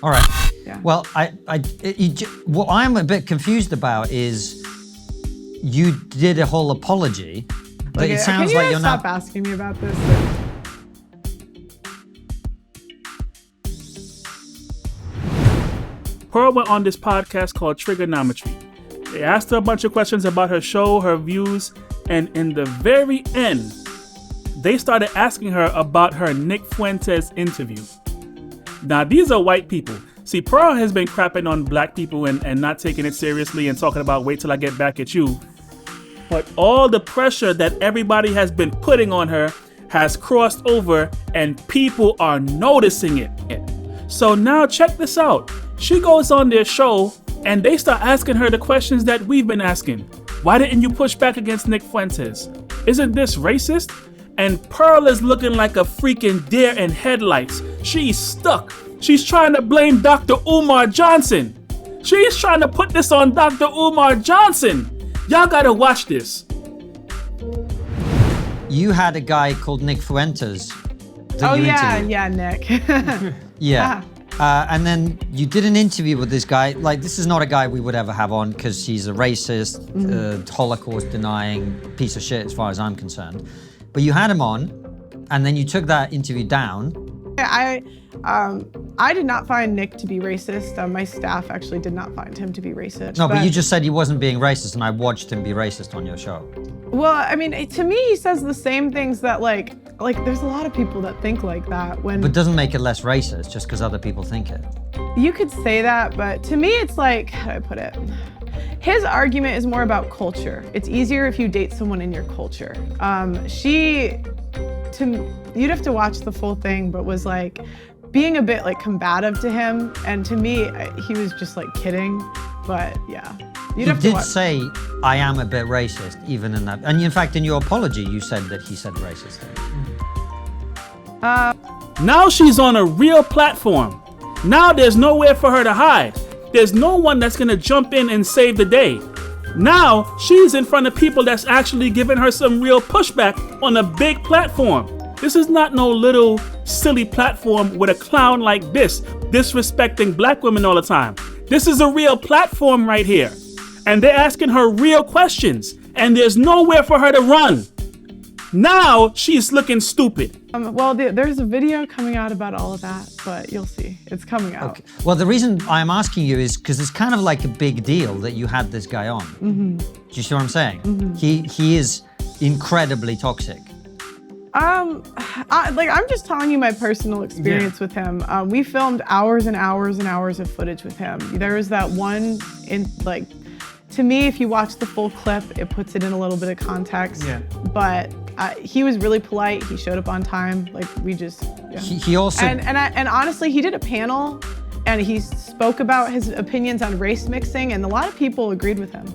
All right. Yeah. Well, what I'm a bit confused about is you did a whole apology, but it sounds like you're not. Stop asking me about this? Pearl went on this podcast called Triggernometry. They asked her a bunch of questions about her show, her views, and in the very end, they started asking her about her Nick Fuentes interview. Now, these are white people. See, Pearl has been crapping on black people and not taking it seriously and talking about wait till I get back at you. But all the pressure that everybody has been putting on her has crossed over and people are noticing it. So now check this out. She goes on their show and they start asking her the questions that we've been asking. Why didn't you push back against Nick Fuentes? Isn't this racist? And Pearl is looking like a freaking deer in headlights. She's stuck. She's trying to blame Dr. Umar Johnson. She's trying to put this on Dr. Umar Johnson. Y'all gotta watch this. You had a guy called Nick Fuentes. Yeah, Nick. Yeah. And then you did an interview with this guy. Like, this is not a guy we would ever have on because he's a racist, Holocaust denying piece of shit as far as I'm concerned. But you had him on, and then you took that interview down. I did not find Nick to be racist. My staff actually did not find him to be racist. No, but you just said he wasn't being racist, and I watched him be racist on your show. Well, I mean, to me, he says the same things that like there's a lot of people that think like that. But doesn't make it less racist just because other people think it. You could say that, but to me, it's like, how do I put it? His argument is more about culture. It's easier if you date someone in your culture. You'd have to watch the full thing, but was like being a bit like combative to him. And to me, he was just like kidding, but yeah. He did say, I am a bit racist, even in that. And in fact, in your apology, you said that he said racist things. Now she's on a real platform. Now there's nowhere for her to hide. There's no one that's gonna jump in and save the day. Now she's in front of people that's actually giving her some real pushback on a big platform. This is not no little silly platform with a clown like this, disrespecting black women all the time. This is a real platform right here. And they're asking her real questions, and there's nowhere for her to run. Now she's looking stupid. There's a video coming out about all of that, but you'll see. It's coming out. Okay. Well, the reason I'm asking you is because it's kind of like a big deal that you had this guy on. Mm-hmm. Do you see what I'm saying? Mm-hmm. He is incredibly toxic. I'm just telling you my personal experience with him. We filmed hours and hours and hours of footage with him. There was that one to me, if you watch the full clip, it puts it in a little bit of context. Yeah. But he was really polite. He showed up on time. He also. And honestly, he did a panel, and he spoke about his opinions on race mixing, and a lot of people agreed with him.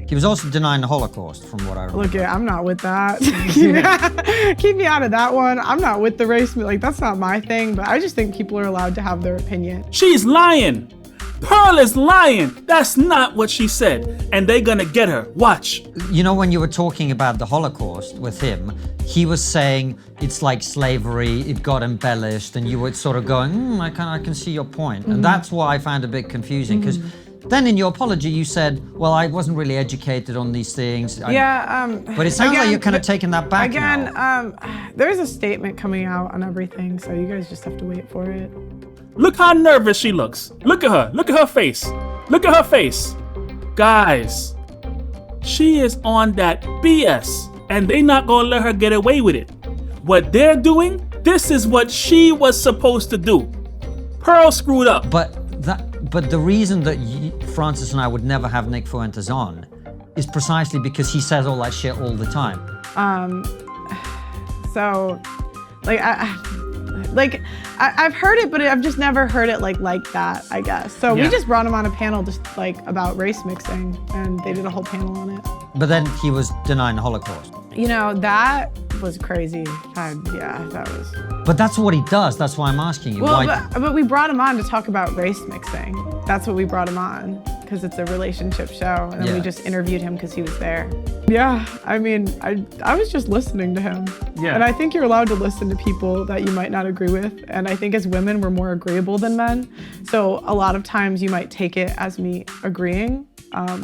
He was also denying the Holocaust, from what I remember. Look, I'm not with that. Keep me out of that one. I'm not with the race. That's not my thing. But I just think people are allowed to have their opinion. She's lying. Pearl is lying. That's not what she said. And they're gonna get her. Watch. You know, when you were talking about the Holocaust with him, he was saying it's like slavery, it got embellished, and you were sort of going, I can see your point. And that's what I found a bit confusing, because then in your apology you said, well, I wasn't really educated on these things. But it sounds like you're kind of taking that back now. There's a statement coming out on everything, so you guys just have to wait for it. Look how nervous she looks. Look at her. Look at her face. Look at her face. Guys, she is on that BS, and they not gonna let her get away with it. What they're doing, this is what she was supposed to do. Pearl screwed up. But the reason that Francis and I would never have Nick Fuentes on is precisely because he says all that shit all the time. I've heard it, but I've just never heard it like that, I guess. So we just brought him on a panel just about race mixing, and they did a whole panel on it. But then he was denying the Holocaust. You know, that was crazy. That was. But that's what he does. That's why I'm asking you. Well, but we brought him on to talk about race mixing. That's what we brought him on. because it's a relationship show, and then Yeah. we just interviewed him because he was there. Yeah, I mean, I was just listening to him. Yeah. And I think you're allowed to listen to people that you might not agree with. And I think as women, we're more agreeable than men. So a lot of times you might take it as me agreeing,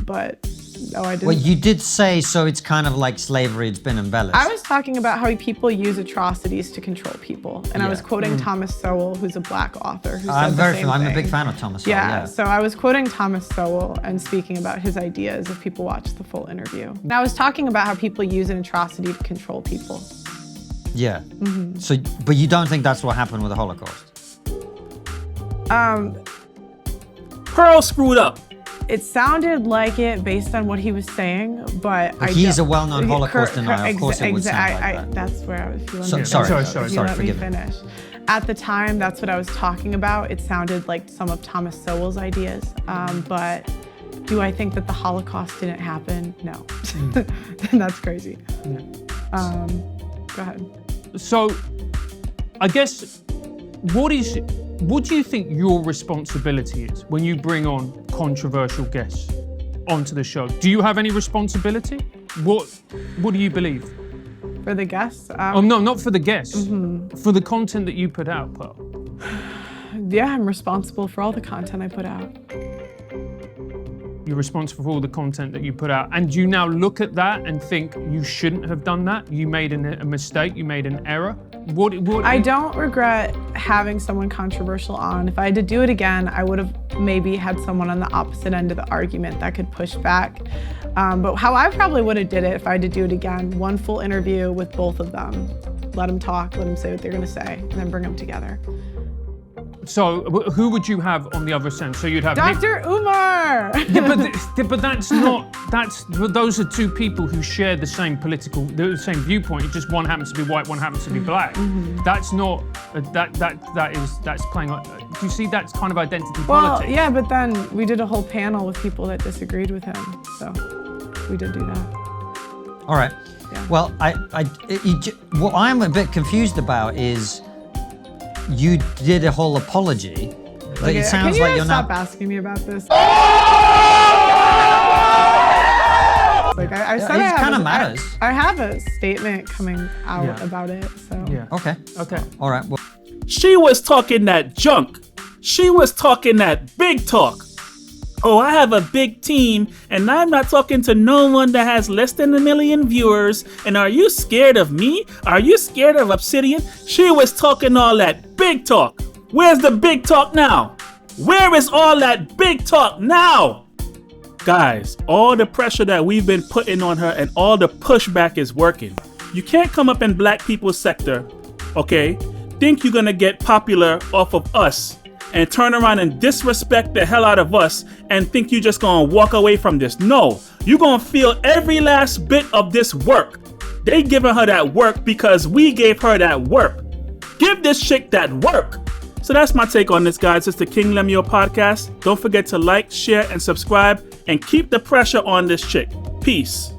but no, I didn't. Well, you did say, so it's kind of like slavery, it's been embellished. I was talking about how people use atrocities to control people. And I was quoting Thomas Sowell, who's a Black author, who said I'm the very same familiar. I'm a thing. big fan of Thomas Sowell, Yeah, so I was quoting Thomas Sowell and speaking about his ideas if people watch the full interview. And I was talking about how people use an atrocity to control people. Yeah. So, but you don't think that's what happened with the Holocaust? Pearl screwed up. It sounded like it based on what he was saying, but he's a well-known Holocaust denier. Of course it would sound like that. That's where I was feeling. Sorry, Let me forgive me. finish. At the time, that's what I was talking about. It sounded like some of Thomas Sowell's ideas, but do I think that the Holocaust didn't happen? No. That's crazy. Go ahead. So, I guess, what do you think your responsibility is when you bring on controversial guests onto the show? Do you have any responsibility? What do you believe? For the guests? Oh no, not for the guests. For the content that you put out, Pearl. Yeah, I'm responsible for all the content I put out. You're responsible for all the content that you put out. And do you now look at that and think you shouldn't have done that? You made a mistake, you made an error? What I don't regret having someone controversial on. If I had to do it again, I would have maybe had someone on the opposite end of the argument that could push back. But how I probably would have did it if I had to do it again, one full interview with both of them. Let them talk, let them say what they're gonna say, and then bring them together. So who would you have on the other end? So you'd have Dr. Umar! but those are two people who share the same same viewpoint. It's just one happens to be white, one happens to be black. That's not that's playing. Do you see that's kind of identity Well, politics? yeah, but then we did a whole panel with people that disagreed with him, so we did do that. All right. Yeah. Well, what I'm a bit confused about is you did a whole apology, but Okay, it sounds can like you you're stop not. asking me about this? Like I said, It kind of matters. I have a statement coming out Yeah. about it, so. Yeah. Okay. Okay. All right. Well, She was talking that junk. She was talking that big talk. Oh, I have a big team, and I'm not talking to no one that has less than 1 million viewers. And are you scared of me? Are you scared of Obsidian? She was talking all that big talk. Where's the big talk now? Where is all that big talk now? Guys, all the pressure that we've been putting on her and all the pushback is working. You can't come up in black people's sector, okay? Think you're gonna get popular off of us and turn around and disrespect the hell out of us and think you're just gonna walk away from this. No, you're gonna feel every last bit of this work. They giving her that work because we gave her that work. Give this chick that work. So that's my take on this, guys. It's the King Lemuel Podcast. Don't forget to like, share, and subscribe, and keep the pressure on this chick. Peace.